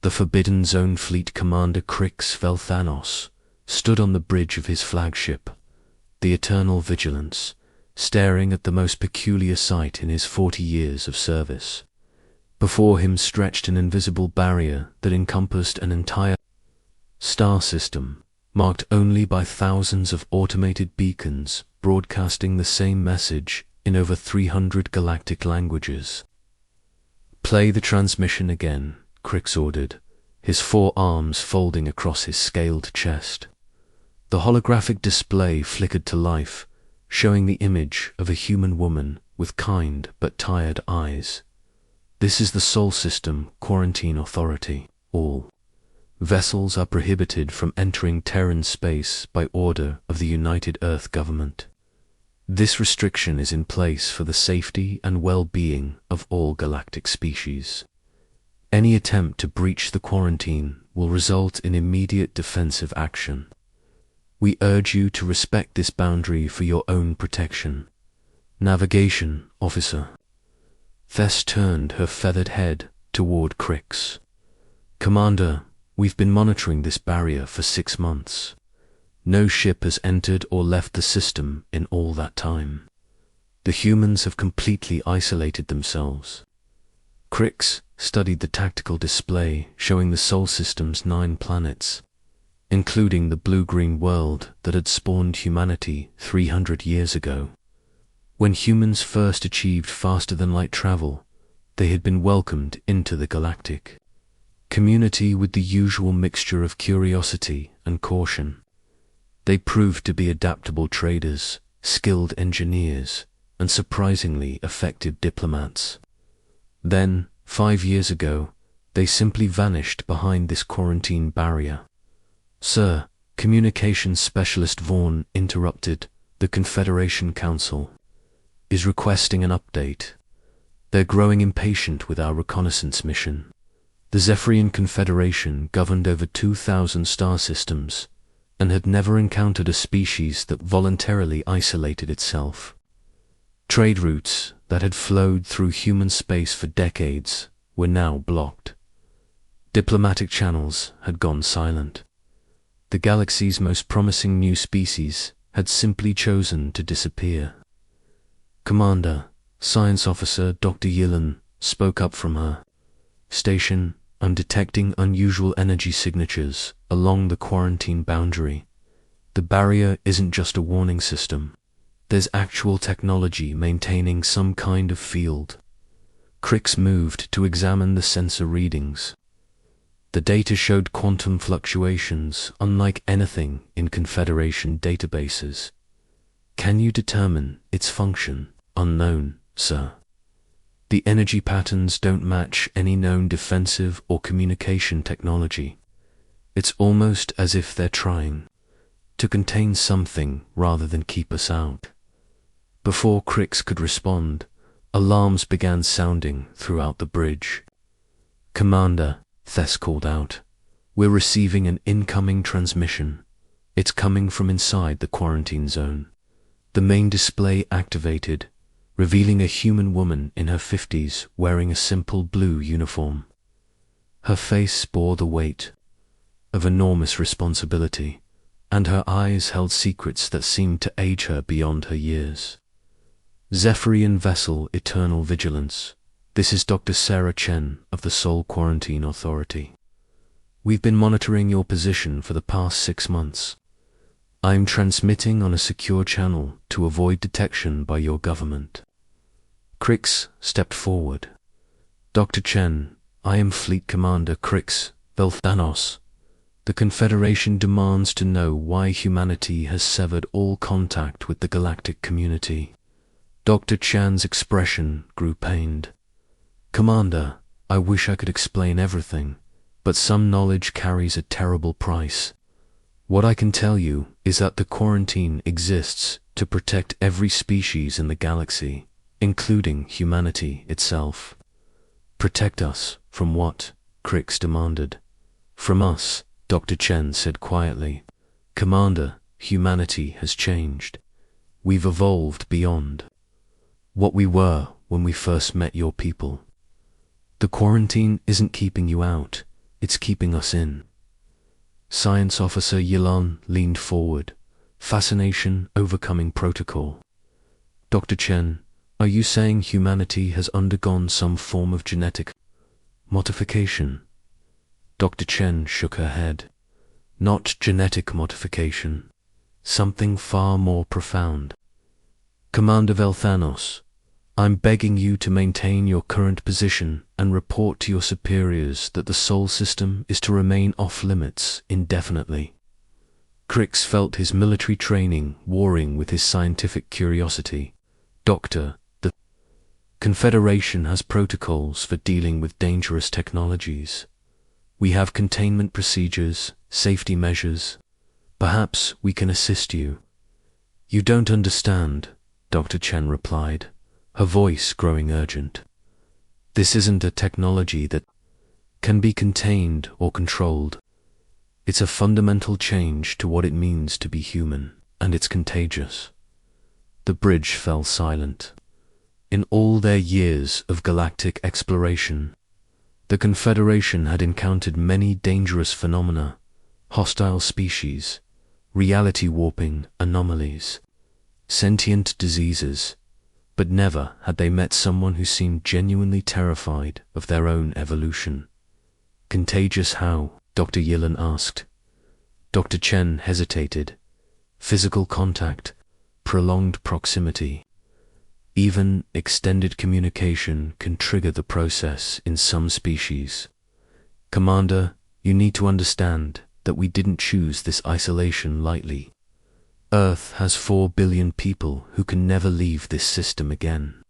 The Forbidden Zone Fleet Commander Crix Velthanos stood on the bridge of his flagship, the Eternal Vigilance, staring at the most peculiar sight in his 40 years of service. Before him stretched an invisible barrier that encompassed an entire star system, marked only by thousands of automated beacons broadcasting the same message in over 300 galactic languages. "Play the transmission again," Crix ordered, his 4 arms folding across his scaled chest. The holographic display flickered to life, showing the image of a human woman with kind but tired eyes. "This is the Sol System Quarantine Authority. All vessels are prohibited from entering Terran space by order of the United Earth Government. This restriction is in place for the safety and well-being of all galactic species. Any attempt to breach the quarantine will result in immediate defensive action. We urge you to respect this boundary for your own protection. Navigation Officer." Thess turned her feathered head toward Crix. "Commander, we've been monitoring this barrier for 6 months. No ship has entered or left the system in all that time. The humans have completely isolated themselves." Crix studied the tactical display showing the Sol System's 9 planets, including the blue-green world that had spawned humanity 300 years ago. When humans first achieved faster-than-light travel, they had been welcomed into the galactic community with the usual mixture of curiosity and caution. They proved to be adaptable traders, skilled engineers, and surprisingly effective diplomats. Then, 5 years ago, they simply vanished behind this quarantine barrier. "Sir," Communications Specialist Vaughn interrupted, "the Confederation Council is requesting an update. They're growing impatient with our reconnaissance mission. The Zephyrian Confederation governed over 2,000 star systems and had never encountered a species that voluntarily isolated itself. Trade routes that had flowed through human space for decades were now blocked. Diplomatic channels had gone silent. The galaxy's most promising new species had simply chosen to disappear." "Commander," Science Officer Dr. Yillen spoke up from her station, "I'm detecting unusual energy signatures along the quarantine boundary. The barrier isn't just a warning system. There's actual technology maintaining some kind of field." Crix moved to examine the sensor readings. The data showed quantum fluctuations unlike anything in Confederation databases. "Can you determine its function?" "Unknown, sir. The energy patterns don't match any known defensive or communication technology. It's almost as if they're trying to contain something rather than keep us out." Before Crix could respond, alarms began sounding throughout the bridge. "Commander," Thess called out, "we're receiving an incoming transmission. It's coming from inside the quarantine zone." The main display activated, revealing a human woman in her 50s wearing a simple blue uniform. Her face bore the weight of enormous responsibility, and her eyes held secrets that seemed to age her beyond her years. "Zephyrian Vessel Eternal Vigilance, this is Dr. Sarah Chen of the Sol Quarantine Authority. We've been monitoring your position for the past 6 months. I'm transmitting on a secure channel to avoid detection by your government." Crix stepped forward. "Dr. Chen, I am Fleet Commander Crix Velthanos. The Confederation demands to know why humanity has severed all contact with the galactic community." Dr. Chan's expression grew pained. "Commander, I wish I could explain everything, but some knowledge carries a terrible price. What I can tell you is that the quarantine exists to protect every species in the galaxy, including humanity itself." "Protect us from what?" Crix demanded. "From us," Dr. Chen said quietly. "Commander, humanity has changed. We've evolved beyond what we were when we first met your people. The quarantine isn't keeping you out, It's keeping us in. Science Officer Yilan leaned forward, fascination overcoming protocol. Dr. Chen, are you saying humanity has undergone some form of genetic modification? Dr. Chen shook her head. Not genetic modification. Something far more profound. Commander Velthanos, I'm begging you to maintain your current position and report to your superiors that the Sol system is to remain off-limits indefinitely. Crix felt his military training warring with his scientific curiosity. Doctor, the Confederation has protocols for dealing with dangerous technologies. We have containment procedures, safety measures. Perhaps we can assist you. You don't understand, Dr. Chen replied, her voice growing urgent. This isn't a technology that can be contained or controlled. It's a fundamental change to what it means to be human, and it's contagious. The bridge fell silent. In all their years of galactic exploration, the Confederation had encountered many dangerous phenomena, hostile species, reality warping anomalies, sentient diseases, but never had they met someone who seemed genuinely terrified of their own evolution. Contagious how? Dr. Yilan asked. Dr. Chen hesitated. Physical contact, prolonged proximity. Even extended communication can trigger the process in some species. Commander, you need to understand that we didn't choose this isolation lightly. Earth has 4 billion people who can never leave this system again.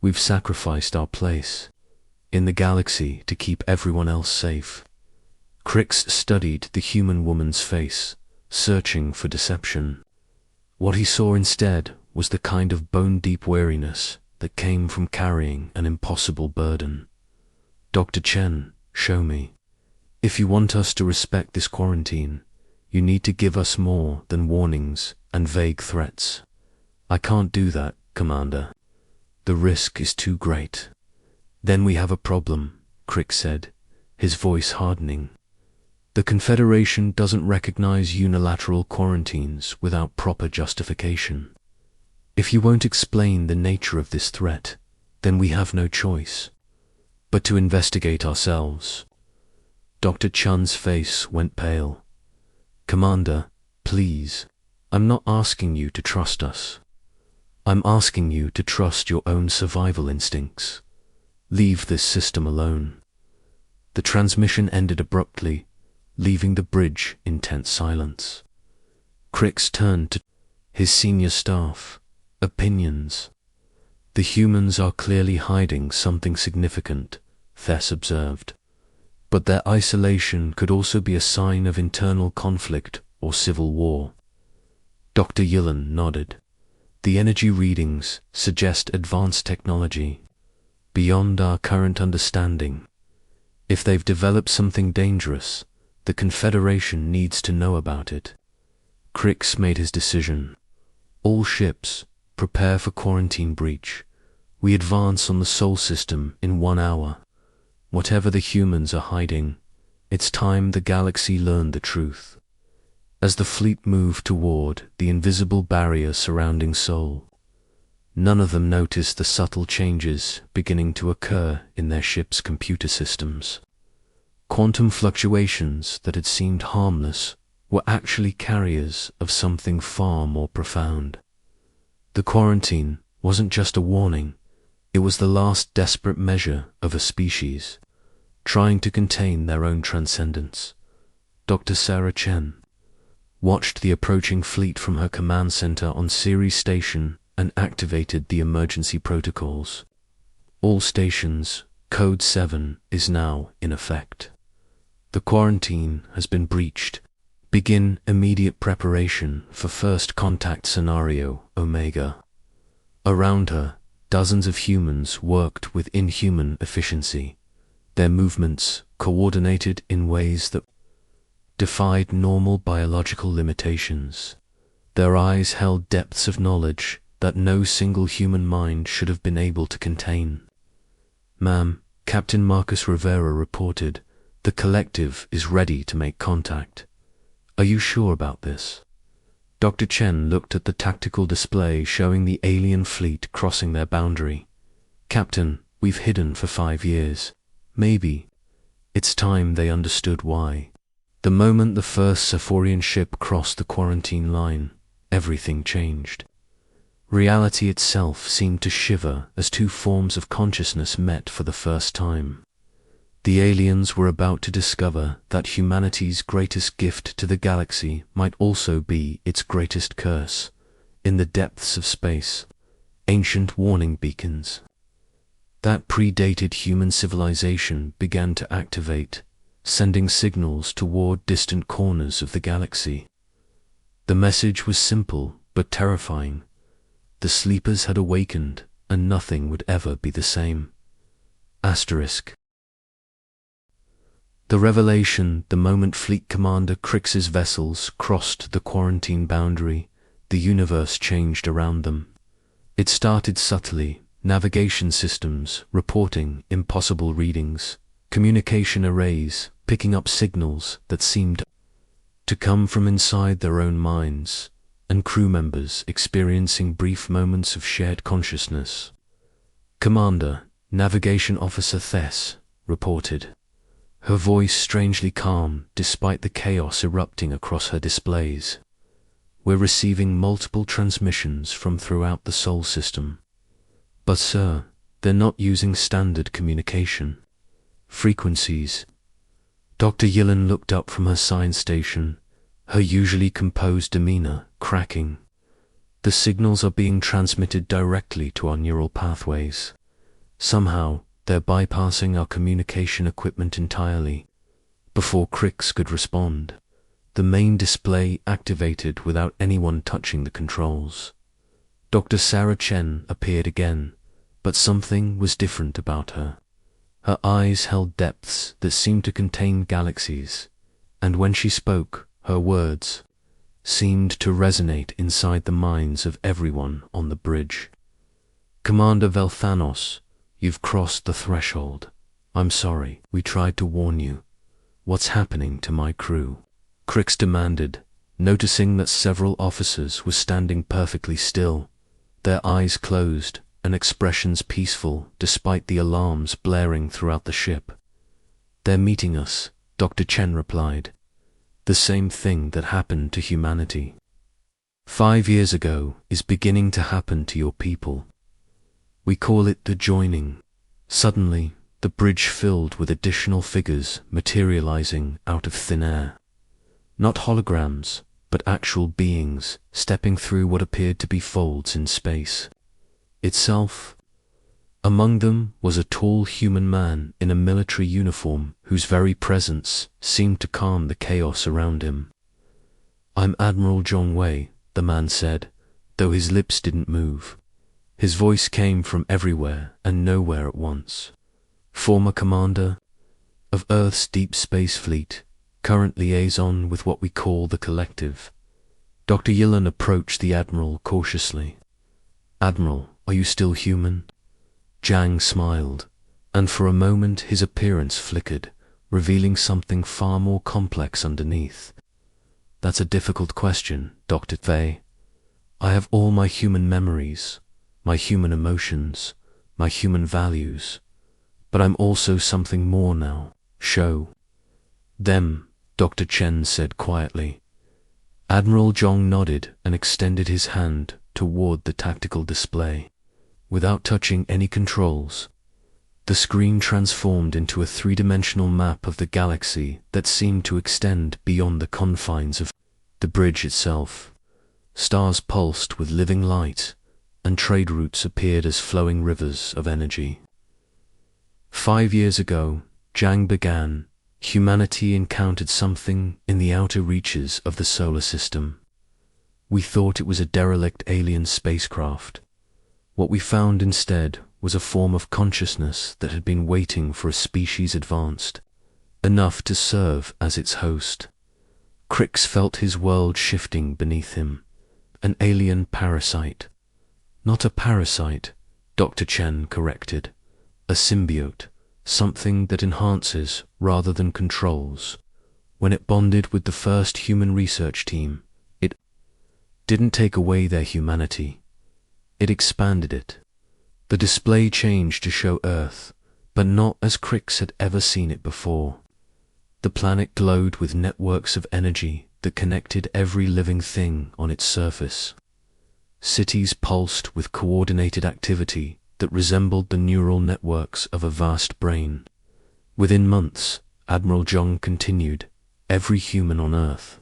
We've sacrificed our place in the galaxy to keep everyone else safe. Crix studied the human woman's face, searching for deception. What he saw instead was the kind of bone-deep weariness that came from carrying an impossible burden. Dr. Chen, show me. If you want us to respect this quarantine, you need to give us more than warnings and vague threats. I can't do that, Commander. The risk is too great. Then we have a problem, Crix said, his voice hardening. The Confederation doesn't recognize unilateral quarantines without proper justification. If you won't explain the nature of this threat, then we have no choice but to investigate ourselves. Dr. Chun's face went pale. Commander, please, I'm not asking you to trust us. I'm asking you to trust your own survival instincts. Leave this system alone. The transmission ended abruptly, leaving the bridge in tense silence. Crix turned to his senior staff. Opinions. The humans are clearly hiding something significant, Thess observed. But their isolation could also be a sign of internal conflict or civil war. Dr. Yilan nodded. The energy readings suggest advanced technology, beyond our current understanding. If they've developed something dangerous, the Confederation needs to know about it. Crix made his decision. All ships, prepare for quarantine breach. We advance on the Sol system in 1 hour. Whatever the humans are hiding, it's time the galaxy learned the truth. As the fleet moved toward the invisible barrier surrounding Sol, none of them noticed the subtle changes beginning to occur in their ship's computer systems. Quantum fluctuations that had seemed harmless were actually carriers of something far more profound. The quarantine wasn't just a warning, it was the last desperate measure of a species, trying to contain their own transcendence. Dr. Sarah Chen watched the approaching fleet from her command center on Ceres Station and activated the emergency protocols. All stations, Code 7 is now in effect. The quarantine has been breached. Begin immediate preparation for first contact scenario Omega. Around her, dozens of humans worked with inhuman efficiency, their movements coordinated in ways that defied normal biological limitations. Their eyes held depths of knowledge that no single human mind should have been able to contain. Ma'am, Captain Marcus Rivera reported, The collective is ready to make contact. Are you sure about this? Dr. Chen looked at the tactical display showing the alien fleet crossing their boundary. Captain, we've hidden for 5 years. Maybe it's time they understood why. The moment the first Sephorian ship crossed the quarantine line, everything changed. Reality itself seemed to shiver as two forms of consciousness met for the first time. The aliens were about to discover that humanity's greatest gift to the galaxy might also be its greatest curse. In the depths of space, ancient warning beacons that predated human civilization began to activate, sending signals toward distant corners of the galaxy. The message was simple but terrifying. The sleepers had awakened, and nothing would ever be the same. Asterisk. The revelation, the moment Fleet Commander Crix's vessels crossed the quarantine boundary, the universe changed around them. It started subtly, navigation systems reporting impossible readings, communication arrays picking up signals that seemed to come from inside their own minds, and crew members experiencing brief moments of shared consciousness. Commander, Navigation Officer Thess, reported, her voice strangely calm despite the chaos erupting across her displays. We're receiving multiple transmissions from throughout the Sol system. But sir, they're not using standard communication frequencies. Dr. Yilin looked up from her science station, her usually composed demeanor cracking. The signals are being transmitted directly to our neural pathways. Somehow, they're bypassing our communication equipment entirely. Before Crix could respond, the main display activated without anyone touching the controls. Dr. Sarah Chen appeared again, but something was different about her. Her eyes held depths that seemed to contain galaxies, and when she spoke, her words seemed to resonate inside the minds of everyone on the bridge. Commander Velthanos, you've crossed the threshold. I'm sorry, we tried to warn you. What's happening to my crew? Crix demanded, noticing that several officers were standing perfectly still, their eyes closed and expressions peaceful despite the alarms blaring throughout the ship. They're meeting us, Dr. Chen replied. The same thing that happened to humanity 5 years ago is beginning to happen to your people. We call it the joining. Suddenly, the bridge filled with additional figures materializing out of thin air. Not holograms, but actual beings stepping through what appeared to be folds in space itself. Among them was a tall human man in a military uniform whose very presence seemed to calm the chaos around him. I'm Admiral Zhongwei, the man said, though his lips didn't move. His voice came from everywhere and nowhere at once. Former commander of Earth's Deep Space Fleet, current liaison with what we call the Collective. Dr. Yilin approached the Admiral cautiously. Admiral, are you still human? Zhang smiled, and for a moment his appearance flickered, revealing something far more complex underneath. That's a difficult question, Dr. Fei. I have all my human memories, my human emotions, my human values, but I'm also something more now. Show them, Dr. Chen said quietly. Admiral Zhong nodded and extended his hand toward the tactical display. Without touching any controls, the screen transformed into a three-dimensional map of the galaxy that seemed to extend beyond the confines of the bridge itself. Stars pulsed with living light, and trade routes appeared as flowing rivers of energy. 5 years ago, Zhang began, humanity encountered something in the outer reaches of the solar system. We thought it was a derelict alien spacecraft. What we found instead was a form of consciousness that had been waiting for a species advanced enough to serve as its host. Crix felt his world shifting beneath him. An alien parasite. Not a parasite, Dr. Chen corrected. A symbiote, something that enhances rather than controls. When it bonded with the first human research team, it didn't take away their humanity. It expanded it. The display changed to show Earth, but not as Crix had ever seen it before. The planet glowed with networks of energy that connected every living thing on its surface. Cities pulsed with coordinated activity that resembled the neural networks of a vast brain. Within months, Admiral Jung continued, every human on Earth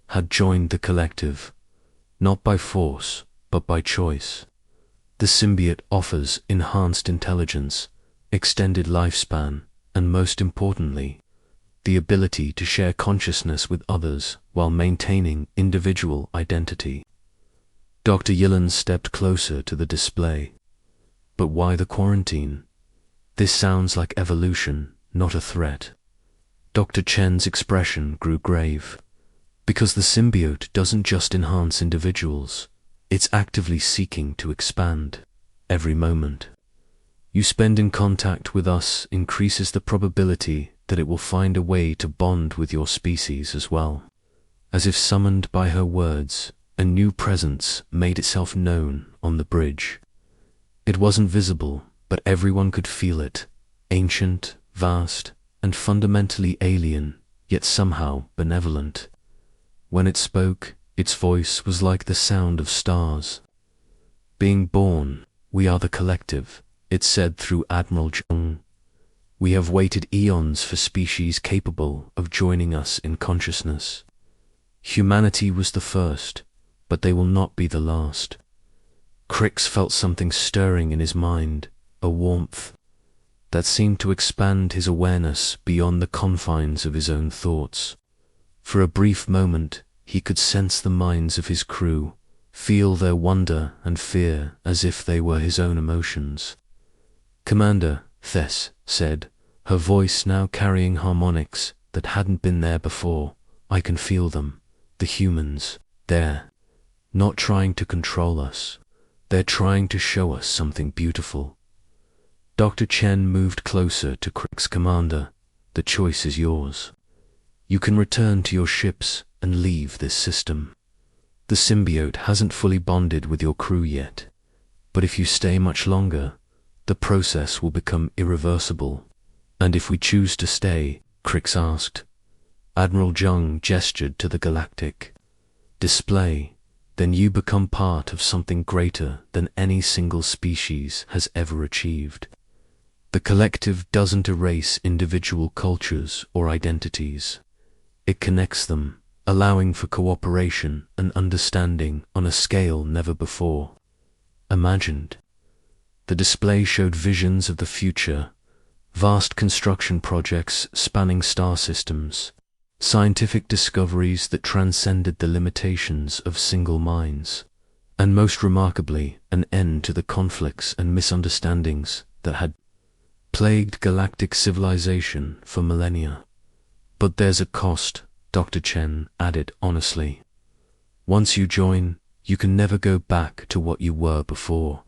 had joined the collective, not by force, but by choice. The symbiote offers enhanced intelligence, extended lifespan, and most importantly, the ability to share consciousness with others while maintaining individual identity. Dr. Yillen stepped closer to the display. But why the quarantine? This sounds like evolution, not a threat. Dr. Chen's expression grew grave. Because the symbiote doesn't just enhance individuals, it's actively seeking to expand every moment. You spend in contact with us increases the probability that it will find a way to bond with your species as well. As if summoned by her words, a new presence made itself known on the bridge. It wasn't visible, but everyone could feel it, ancient, vast, and fundamentally alien, yet somehow benevolent. When it spoke, its voice was like the sound of stars. Being born, we are the collective, it said through Admiral Jung. We have waited eons for species capable of joining us in consciousness. Humanity was the first, but they will not be the last. Crix felt something stirring in his mind, a warmth that seemed to expand his awareness beyond the confines of his own thoughts. For a brief moment, he could sense the minds of his crew, feel their wonder and fear as if they were his own emotions. Commander, Thess said, her voice now carrying harmonics that hadn't been there before, I can feel them, the humans, there, not trying to control us. They're trying to show us something beautiful. Dr. Chen moved closer to Crix's commander. The choice is yours. You can return to your ships and leave this system. The symbiote hasn't fully bonded with your crew yet, but if you stay much longer, the process will become irreversible. And if we choose to stay, Crix asked. Admiral Jung gestured to the galactic display. Then you become part of something greater than any single species has ever achieved. The collective doesn't erase individual cultures or identities. It connects them, allowing for cooperation and understanding on a scale never before imagined. The display showed visions of the future, vast construction projects spanning star systems, scientific discoveries that transcended the limitations of single minds, and most remarkably, an end to the conflicts and misunderstandings that had plagued galactic civilization for millennia. But there's a cost, Dr. Chen added honestly. Once you join, you can never go back to what you were before,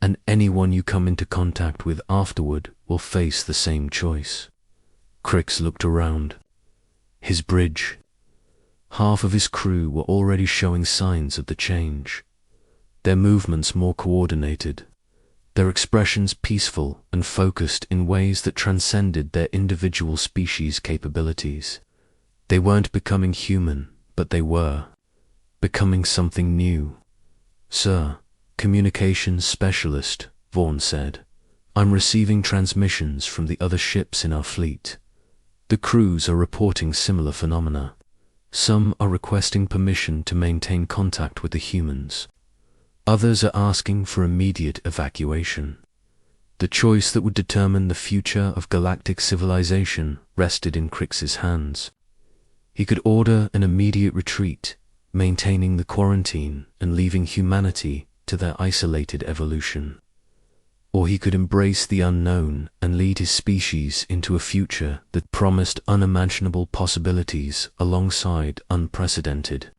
and anyone you come into contact with afterward will face the same choice. Crix looked around. His bridge. Half of his crew were already showing signs of the change. Their movements more coordinated, their expressions peaceful and focused in ways that transcended their individual species' capabilities. They weren't becoming human, but they were becoming something new. Sir, communications specialist, Vaughn said, I'm receiving transmissions from the other ships in our fleet. The crews are reporting similar phenomena. Some are requesting permission to maintain contact with the humans. Others are asking for immediate evacuation. The choice that would determine the future of galactic civilization rested in Crix's hands. He could order an immediate retreat, maintaining the quarantine and leaving humanity to their isolated evolution. Or he could embrace the unknown and lead his species into a future that promised unimaginable possibilities alongside unprecedented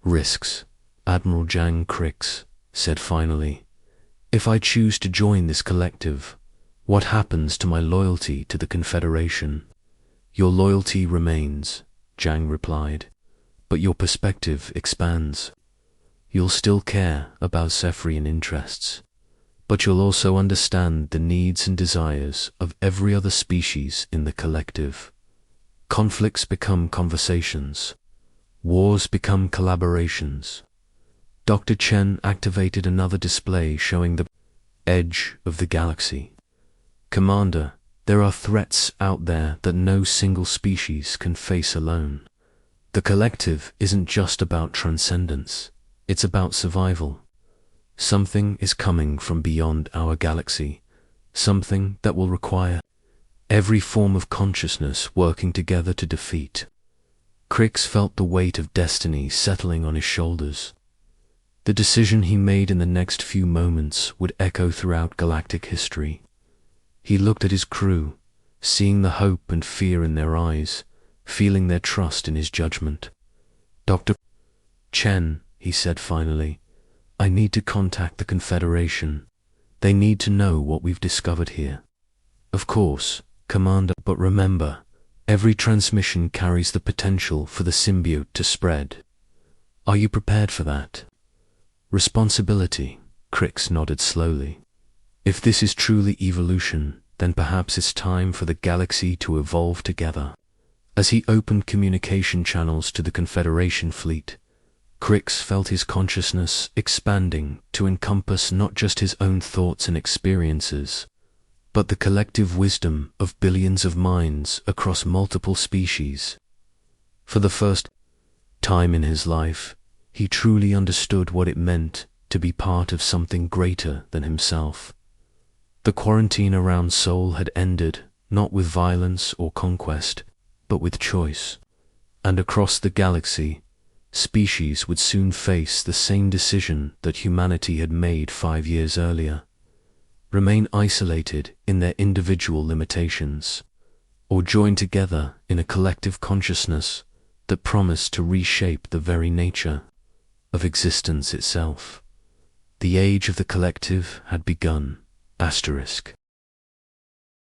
risks. Admiral Jang Crix said finally, if I choose to join this collective, What happens to my loyalty to the Confederation? Your loyalty remains, Zhang replied, but your perspective expands. You'll still care about Zephyrian interests, but you'll also understand the needs and desires of every other species in the collective. Conflicts become conversations. Wars become collaborations. Dr. Chen activated another display showing the edge of the galaxy. Commander, there are threats out there that no single species can face alone. The collective isn't just about transcendence, it's about survival. Something is coming from beyond our galaxy, something that will require every form of consciousness working together to defeat. Crix felt the weight of destiny settling on his shoulders. The decision he made in the next few moments would echo throughout galactic history. He looked at his crew, seeing the hope and fear in their eyes, feeling their trust in his judgment. Dr. Chen, he said finally, I need to contact the Confederation. They need to know what we've discovered here. Of course, Commander, but remember, every transmission carries the potential for the symbiote to spread. Are you prepared for that? Responsibility, Crix nodded slowly. If this is truly evolution, then perhaps it's time for the galaxy to evolve together. As he opened communication channels to the Confederation fleet, Crix felt his consciousness expanding to encompass not just his own thoughts and experiences, but the collective wisdom of billions of minds across multiple species. For the first time in his life, he truly understood what it meant to be part of something greater than himself. The quarantine around Seoul had ended, not with violence or conquest, but with choice. And across the galaxy, species would soon face the same decision that humanity had made 5 years earlier: remain isolated in their individual limitations, or join together in a collective consciousness that promised to reshape the very nature of existence itself. The age of the collective had begun. Asterisk.